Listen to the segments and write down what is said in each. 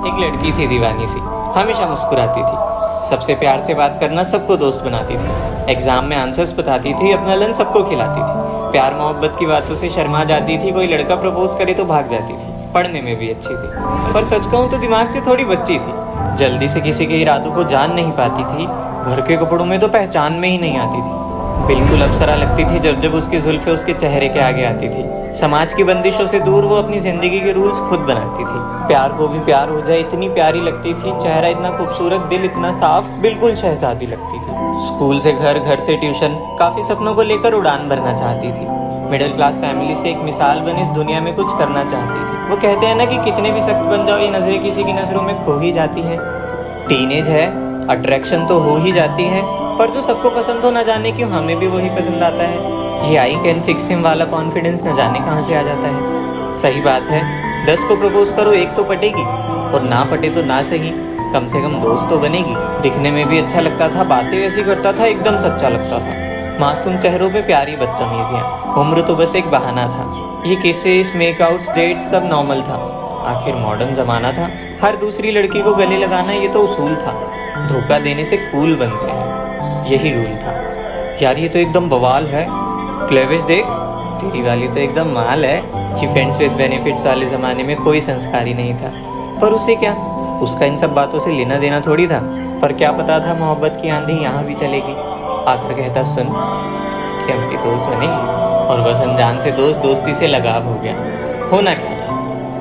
एक लड़की थी दीवानी सी, हमेशा मुस्कुराती थी, सबसे प्यार से बात करना, सबको दोस्त बनाती थी, एग्जाम में आंसर्स बताती थी, अपना लंच सबको खिलाती थी, प्यार मोहब्बत की बातों से शर्मा जाती थी, कोई लड़का प्रपोज करे तो भाग जाती थी, पढ़ने में भी अच्छी थी, पर सच कहूँ तो दिमाग से थोड़ी बच्ची थी, जल्दी से किसी के इरादों को जान नहीं पाती थी, घर के कपड़ों में तो पहचान में ही नहीं आती थी, बिल्कुल अप्सरा लगती थी जब जब उसकी जुल्फे उसके चेहरे के आगे आती थी। समाज की बंदिशों से दूर वो अपनी जिंदगी के रूल्स खुद बनाती थी। प्यार को भी प्यार हो जाए इतनी प्यारी लगती थी, चेहरा इतना खूबसूरत, दिल इतना साफ, बिल्कुल शहजादी लगती थी। स्कूल से घर, घर से ट्यूशन, काफी सपनों को लेकर उड़ान भरना चाहती थी। मिडिल क्लास फैमिली से एक मिसाल बन इस दुनिया में कुछ करना चाहती थी। वो कहते हैं ना कि कितने भी सख्त बन जाओ, ये नजरें किसी की नजरों में खो ही जाती है। टीनेज है, अट्रैक्शन तो हो ही जाती है, पर जो सबको पसंद हो, ना जाने क्यों हमें भी वही पसंद आता है। ये आई कैन फिक्स हिम वाला कॉन्फिडेंस न जाने कहाँ से आ जाता है। सही बात है, 10 को प्रपोज करो, एक तो पटेगी, और ना पटे तो ना सही, कम से कम दोस्त तो बनेगी। दिखने में भी अच्छा लगता था, बातें ऐसी करता था, एकदम सच्चा लगता था। मासूम चेहरों पे प्यारी बदतमीजियाँ, उम्र तो बस एक बहाना था। ये किसेस, मेकआउट्स, डेट्स सब नॉर्मल था। आखिर मॉडर्न जमाना था, हर दूसरी लड़की को गले लगाना ये तो उसूल था। धोखा देने से कूल बनते हैं, यही रूल था। यार ये तो एकदम बवाल है, क्लेविश देख, तेरी वाली तो एकदम माल है। कि फ्रेंड्स विद बेनिफिट्स वाले ज़माने में कोई संस्कार ही नहीं था, पर उसे क्या, उसका इन सब बातों से लेना देना थोड़ी था। पर क्या पता था मोहब्बत की आंधी यहाँ भी चलेगी। आकर कहता, सुन, क्या मेरी दोस्त बनेगी? और बस अनजान से दोस्त, दोस्ती से लगाव हो गया। होना क्या था,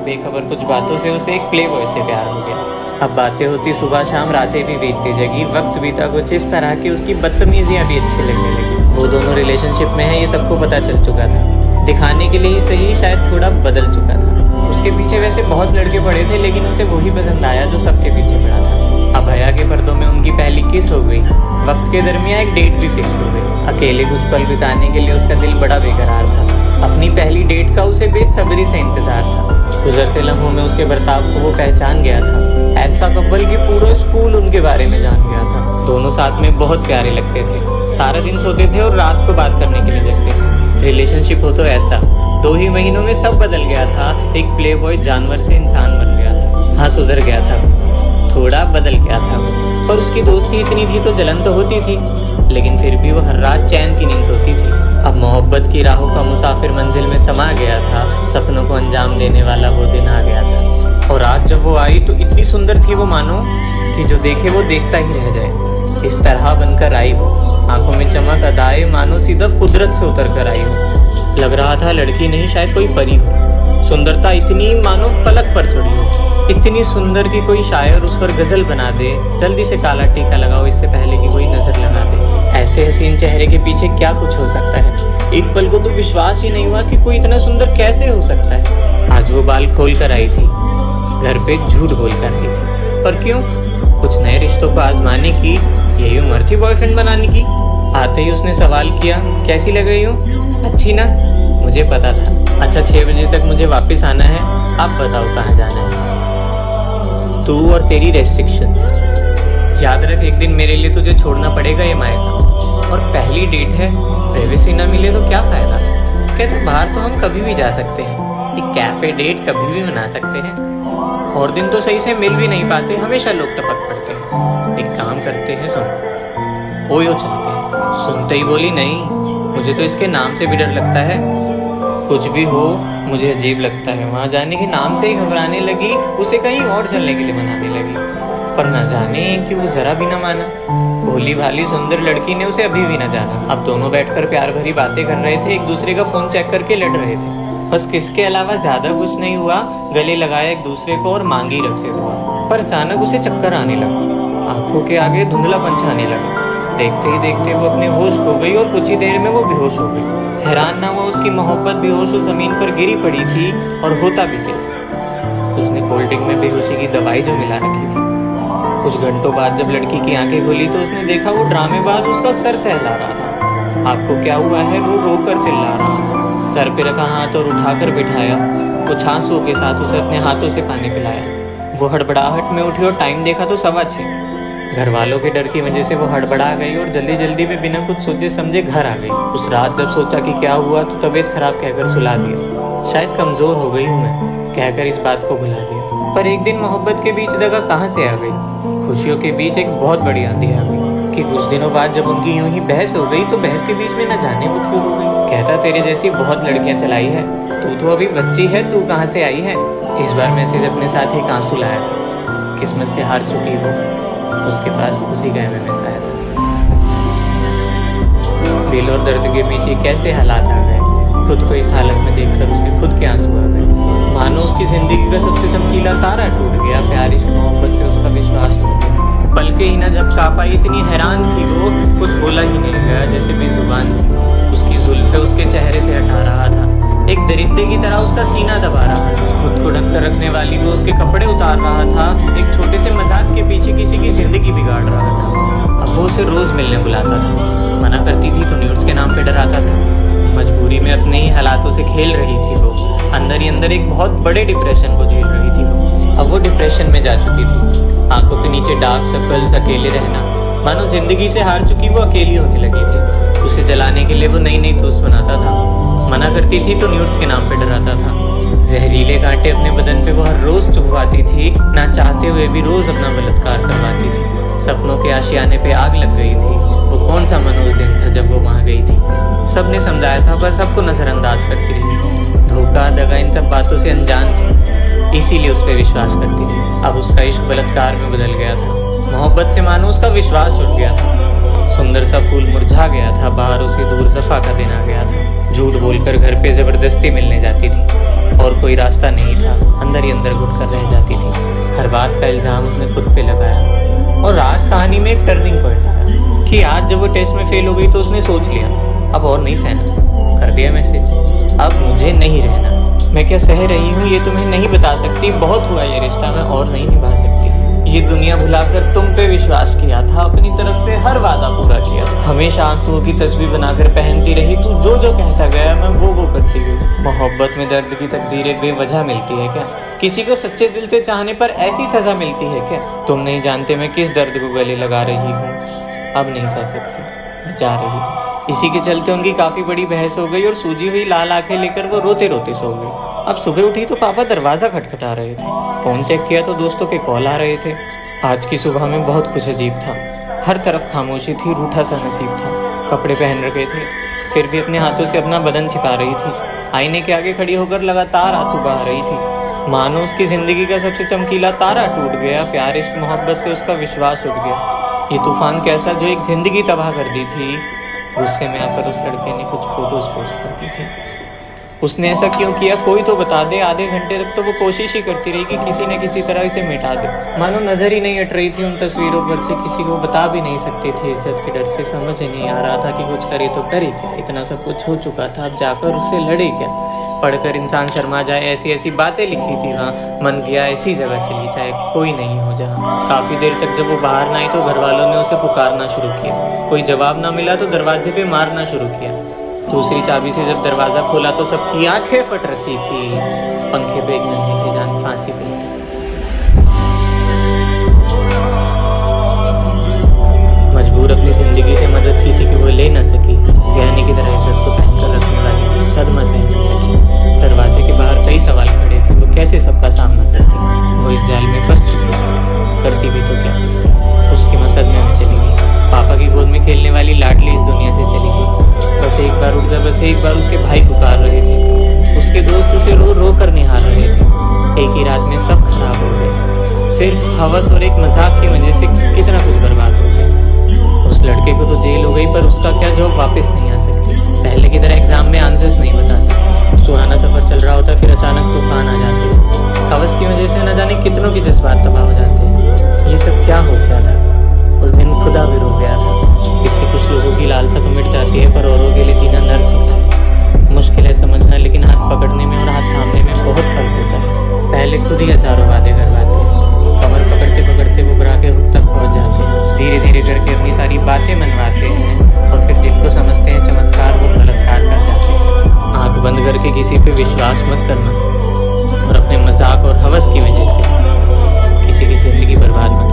बेखबर कुछ बातों से उसे एक प्ले बॉय से प्यार हो गया। अब बातें होती सुबह शाम, रातें भी बीतती जगी, वक्त बीता कुछ इस तरह कि उसकी बदतमीजियाँ भी अच्छी लगने लगी। वो दोनों रिलेशनशिप में है, ये सबको पता चल चुका था। दिखाने के लिए ही सही, शायद थोड़ा बदल चुका था। उसके पीछे वैसे बहुत लड़के पड़े थे, लेकिन उसे वही पसंद आया जो सबके पीछे पड़ा था। अब हया के पर्दों में उनकी पहली किस हो गई, वक्त के दरमियान एक डेट भी फिक्स हो गई। अकेले कुछ पल बिताने के लिए उसका दिल बड़ा बेकरार था। अपनी पहली डेट का उसे बेसब्री से इंतजार था। गुजरते लम्हों में उसके बर्ताव को वो पहचान गया था। ऐसा कपल कि पूरा स्कूल उनके बारे में जान गया था। दोनों साथ में बहुत प्यारे लगते थे, सारा दिन सोते थे और रात को बात करने के लिए जगते थे। रिलेशनशिप हो तो ऐसा, 2 ही महीनों में सब बदल गया था। एक प्ले बॉय जानवर से इंसान बन गया था। हाँ, सुधर गया था, थोड़ा बदल गया था, पर उसकी दोस्ती इतनी थी तो जलन तो होती थी, लेकिन फिर भी वो हर रात चैन की नींद सोती थी। अब मोहब्बत की राहों का मुसाफिर मंजिल में समा गया था। सपनों को अंजाम देने वाला वो दिन आ गया था। और आज जब वो आई तो इतनी सुंदर थी वो, मानो कि जो देखे वो देखता ही रह जाए। इस तरह बनकर आई वो, आंखों में चमक अदाए, मानो सीधा कुदरत से उतर कर आई हो। लग रहा था लड़की नहीं, शायद कोई परी हो। सुंदरता इतनी मानो फलक पर चढ़ी हो, इतनी सुंदर कि कोई शायर उस पर गजल बना दे। जल्दी से काला टीका लगाओ इससे पहले कि कोई नजर लगा दे। ऐसे हसीन चेहरे के पीछे क्या कुछ हो सकता है। एक पल को तो विश्वास ही नहीं हुआ कि कोई इतना सुंदर कैसे हो सकता है। आज वो बाल खोल कर आई थी, घर पे झूठ बोल कर आई थी, पर क्यों? कुछ नए रिश्तों को आजमाने की यही उम्र थी बॉयफ्रेंड बनाने की। आते ही उसने सवाल किया, कैसी लग रही हो? अच्छी ना? मुझे पता था। अच्छा, 6 बजे तक मुझे वापस आना है, आप बताओ कहाँ जाना है? तू और तेरी रेस्ट्रिक्शंस। याद रख, एक दिन मेरे लिए तुझे छोड़ना पड़ेगा ये मायका। और पहली डेट है, प्राइवेसी ना मिले तो क्या फ़ायदा? कहते बाहर तो हम कभी भी जा सकते हैं, एक कैफ़े डेट कभी भी बना सकते हैं। और दिन तो सही से मिल भी नहीं पाते, हमेशा लोग टपक पड़ते हैं। एक काम करते हैं, सुन, ओयो चलते हैं। सुनते ही बोली, नहीं, मुझे तो इसके नाम से भी डर लगता है। कुछ भी हो, मुझे अजीब लगता है। वहाँ जाने के नाम से ही घबराने लगी, उसे कहीं और चलने के लिए मनाने लगी। पर न जाने कि वो जरा भी न माना। भोली भाली सुंदर लड़की ने उसे अभी भी न जाना। अब दोनों बैठकर प्यार भरी बातें कर रहे थे, एक दूसरे का फोन चेक करके लड़ रहे थे। बस किसके अलावा ज्यादा कुछ नहीं हुआ। गले लगाया एक दूसरे को और मांगी रब से दुआ। पर अचानक उसे चक्कर आने लगा, आंखों के आगे धुंधलापन छाने लगा। देखते ही देखते वो अपने होश खो गई और कुछ ही देर में वो बेहोश हो गई। हैरान ना हुआ, उसकी मोहब्बत बेहोश उस जमीन पर गिरी पड़ी थी। और होता भी कैसे? उसने कोल्ड ड्रिंक में बेहोशी की दवाई जो मिला रखी थी। कुछ घंटों बाद जब लड़की की आंखें खुली तो उसने देखा वो ड्रामेबाज उसका सर सहला रहा था। आपको क्या हुआ है? रो रो कर चिल्ला रहा था। सर पे रखा हाथ और उठाकर बिठाया। कुछ आंसुओं के साथ उसे अपने हाथों से पानी पिलाया। वो हड़बड़ाहट में उठी और टाइम देखा तो 6:15। घर वालों के डर की वजह से वो हड़बड़ा गई और जल्दी जल्दी में बिना कुछ सोचे समझे घर आ गई। उस रात जब सोचा कि क्या हुआ तो तबीयत खराब कहकर सुला दिया। शायद कमज़ोर हो गई हूँ मैं कहकर इस बात को भुला दिया। पर एक दिन मोहब्बत के बीच दगा कहाँ से आ गई। खुशियों के बीच एक बहुत बड़ी आंधी आ गई कि कुछ दिनों बाद जब उनकी यूं ही बहस हो गई तो बहस के बीच में न जाने वो क्यों रो गई। कहता तेरे जैसी बहुत लड़कियां चलाई है, तू तो अभी बच्ची है, तू कहाँ से आई है। इस बार मैसेज अपने साथ एक आंसू लाया था, किस्मत से हार चुकी हो उसके पास उसी का MMS आया था। दिल और दर्द के बीच कैसे हालात आ गए, खुद को इस हालत में देखकर उसके खुद के आंसू आ गए। मानो उसकी जिंदगी का सबसे चमकीला तारा टूट गया, प्यार इश्क मोहब्बत से उसका विश्वास टूट गया। पलके ही न झपका पाई, इतनी हैरान थी वो, कुछ बोला ही नहीं गया, जैसे बेजुबान थी। उसकी जुल्फे उसके चेहरे से हटा रहा था, एक दरिंदे की तरह उसका सीना दबा रहा था। खुद को ढककर रखने वाली वो उसके कपड़े उतार रहा था, एक छोटे से मजाक के पीछे किसी की जिंदगी बिगाड़ रहा था। अब वो उसे रोज मिलने बुलाता था, मना करती थी तो न्यूड्स के नाम पे डराता था। मजबूरी में अपने ही हालातों से खेल रही थी वो, अंदर ही अंदर एक बहुत बड़े डिप्रेशन को झेल रही थी वो। अब वो डिप्रेशन में जा चुकी थी, आंखों के नीचे डार्क सर्कल्स, अकेले रहना, मानो जिंदगी से हार चुकी वो अकेली होने लगी थी। उसे जलाने के लिए वो नई नई दोस्त बनाता था, मना करती थी तो न्यूड्स के नाम पे डराता था। जहरीले कांटे अपने बदन पे वो हर रोज चुभवाती थी, ना चाहते हुए भी रोज अपना बलात्कार करवाती थी। सपनों के आशियाने पे आग लग गई थी, वो कौन सा मनोज दिन था जब वो वहाँ गई थी। सबने समझाया था पर सबको नजरअंदाज करती रही, धोखा दगा इन सब बातों से अनजान थी, इसीलिए उस पर विश्वास करती रही। अब उसका इश्क बलात्कार में बदल गया था, मोहब्बत से मानो उसका विश्वास उठ गया था। सुंदर सा फूल मुरझा गया था, बाहर उसे दूर सफा का दिन आ गया था। झूठ बोलकर घर पे जबरदस्ती मिलने जाती थी और कोई रास्ता नहीं था, अंदर ही अंदर घुट कर रह जाती थी। हर बात का इल्जाम उसने खुद पे लगाया और आज कहानी में एक टर्निंग पॉइंट आया कि आज जब वो टेस्ट में फेल हो गई तो उसने सोच लिया अब और नहीं सहना। कर दिया मैसेज, अब मुझे नहीं रहना। मैं क्या सह रही हूँ ये तुम्हें नहीं बता सकती, बहुत हुआ ये रिश्ता मैं और नहीं निभा सकती। ये दुनिया भुलाकर तुम पे विश्वास किया था, अपनी तरफ से हर वादा पूरा किया था। हमेशा आंसुओं की तस्वीर बनाकर पहनती रही, तू जो जो कहता गया मैं वो करती गई। मोहब्बत में दर्द की तकदीरें बेवजह मिलती है क्या? किसी को सच्चे दिल से चाहने पर ऐसी सजा मिलती है क्या? तुम नहीं जानते मैं किस दर्द को गले लगा रही हूँ, अब नहीं सह सकती, मैं जा रही। इसी के चलते उनकी काफ़ी बड़ी बहस हो गई और सूजी हुई लाल आंखें लेकर वो रोते रोते सो गई। अब सुबह उठी तो पापा दरवाज़ा खटखटा रहे थे, फ़ोन चेक किया तो दोस्तों के कॉल आ रहे थे। आज की सुबह में बहुत कुछ अजीब था, हर तरफ खामोशी थी, रूठा सा नसीब था। कपड़े पहन रखे थे फिर भी अपने हाथों से अपना बदन छिपा रही थी। आईने के आगे खड़ी होकर लगातार आंसू बहा रही थी, मानो उसकी ज़िंदगी का सबसे चमकीला तारा टूट गया, प्यार इश्क मोहब्बत से उसका विश्वास उठ गया। ये तूफान कैसा जो एक ज़िंदगी तबाह कर दी थी। गुस्से में आकर उस लड़के ने कुछ फोटोज पोस्ट कर दी थी। उसने ऐसा क्यों किया कोई तो बता दे। आधे घंटे तक तो वो कोशिश ही करती रही कि किसी न किसी तरह इसे मिटा दे, मानो नजर ही नहीं हट रही थी उन तस्वीरों पर से। किसी को बता भी नहीं सकती थी इज्जत के डर से। समझ ही नहीं आ रहा था कि कुछ करे तो करे क्या, इतना सब कुछ हो चुका था, अब जाकर उससे लड़े क्या। पढ़कर इंसान शर्मा जाए, ऐसी ऐसी बातें लिखी थी वहाँ। मन किया ऐसी जगह चली जाए, कोई नहीं हो जहाँ। काफ़ी देर तक जब वो बाहर ना आई तो घर वालों ने उसे पुकारना शुरू किया। कोई जवाब ना मिला तो दरवाजे पे मारना शुरू किया। दूसरी चाबी से जब दरवाज़ा खोला तो सबकी आंखें फट रखी थी। पंखे पे एक नन्ही सी जान फांसी पे मजबूर अपनी जिंदगी से मदद किसी की वो ले न सकी। गहने की तरह इज्जत को पहनकर रखने वाली सदमा सह न सकी। दरवाजे के बाहर कई सवाल खड़े थे, वो कैसे सबका सामना करती। वो इस जाल में फंस चुकी थी, करती भी तो क्या करती। उसकी मां सदमे में चली गई। पापा की गोद में खेलने वाली लाडली इस दुनिया से चली गई। बस एक बार उठ जा, बस एक बार उसके भाई पुकार रहे थे। उसके दोस्त उसे रो रो कर निहार रहे थे। एक ही रात में सब खराब हो गए। सिर्फ हवस और एक मजाक की वजह से कितना कुछ बर्बाद हो गया। उस लड़के को तो जेल हो गई, पर उसका क्या जॉब वापस नहीं आ सकती। पहले की तरह एग्जाम में आंसर्स नहीं बता सकती। सुहाना सफर चल रहा होता, फिर अचानक तूफान आ जाते। हवस की वजह से न जाने कितनों के जज्बात तबाह हो जाते। ये सब क्या हो गया था? उस दिन खुदा भी रो गया था। इससे कुछ लोगों की लालसा तो मिट जाती है, पर औरों के लिए जीना नर्क होता है। मुश्किल है समझना, लेकिन हाथ पकड़ने में और हाथ थामने में बहुत फर्क होता है। पहले खुद ही हजारों वादे करवाते हैं, कमर पकड़ते पकड़ते वो बरा के हुक तक पहुंच जाते हैं। धीरे धीरे करके अपनी सारी बातें मनवाते हैं और फिर जिनको समझते हैं चमत्कार वो बलात्कार कर जाते हैं। आँख बंद करके किसी पे विश्वास मत करना और अपने मजाक और हवस की वजह से किसी की जिंदगी बर्बाद मत